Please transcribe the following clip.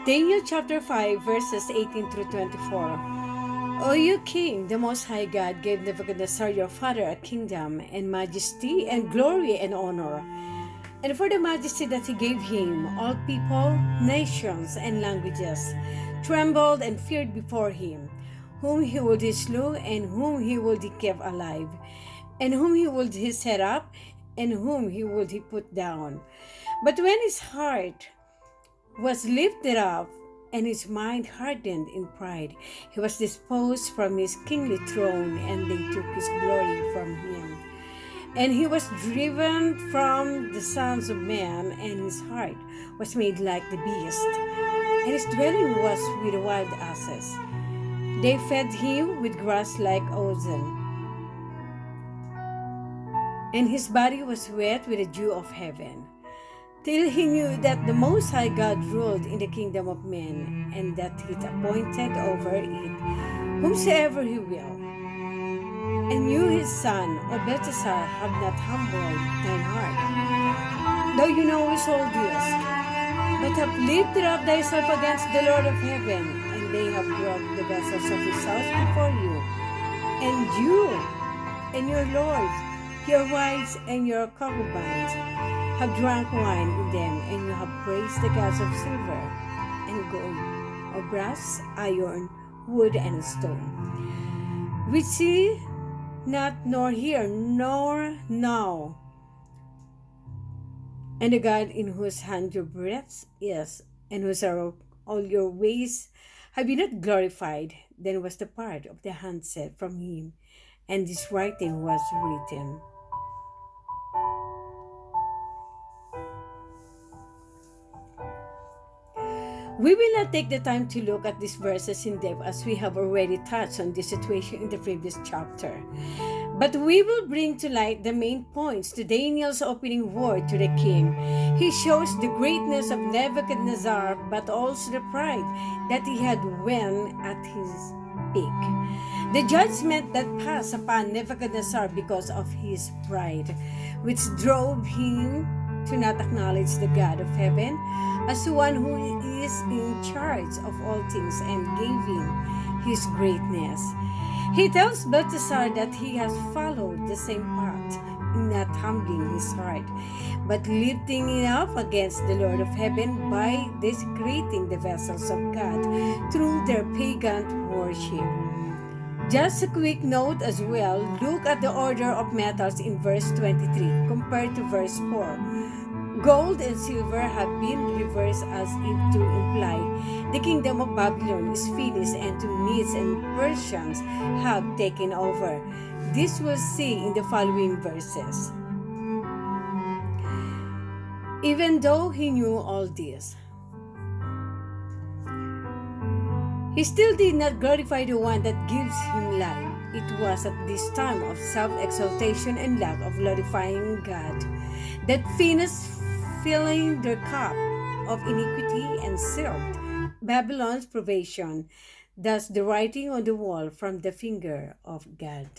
Daniel chapter 5 verses 18 through 24. O you king, the most high God gave Nebuchadnezzar your father a kingdom and majesty and glory and honor. And for the majesty that he gave him, all people, nations, and languages trembled and feared before him, whom he would slew and whom he would keep alive, and whom he would set up and whom he would put down. But when his heart was lifted up, and his mind hardened in pride, he was disposed from his kingly throne, and they took his glory from him. And he was driven from the sons of men, and his heart was made like the beast, and his dwelling was with wild asses. They fed him with grass like oxen, and his body was wet with the dew of heaven, till he knew that the Most High God ruled in the kingdom of men, and that he appointed over it whomsoever he will. And you his son, O Belteshazzar, have not humbled thine heart, though you know all this, but have lifted up thyself against the Lord of heaven, and they have brought the vessels of his house before you. And you and your lords, your wives and your concubines, have drunk wine with them, and you have praised the gods of silver and gold, of brass, iron, wood, and stone, which see not, nor hear, nor know. And the God in whose hand your breath is, and whose are all your ways, have you not glorified? Then was the part of the handset from him, and this writing was written. We will not take the time to look at these verses in depth, as we have already touched on this situation in the previous chapter. But we will bring to light the main points to Daniel's opening word to the king. He shows the greatness of Nebuchadnezzar, but also the pride that he had when at his peak. The judgment that passed upon Nebuchadnezzar because of his pride, which drove him to not acknowledge the God of heaven as the one who is in charge of all things and gave him his greatness. He tells Belteshazzar that he has followed the same path in not humbling his heart, but lifting it up against the Lord of heaven by desecrating the vessels of God through their pagan worship. Just a quick note as well, look at the order of metals in verse 23 compared to verse 4. Gold and silver have been reversed as if to imply the kingdom of Babylon is finished and to Medes and Persians have taken over. This we'll see in the following verses. Even though he knew all this, he still did not glorify the one that gives him life. It was at this time of self-exaltation and lack of glorifying God that finished filling their cup of iniquity and sealed Babylon's probation, thus the writing on the wall from the finger of God.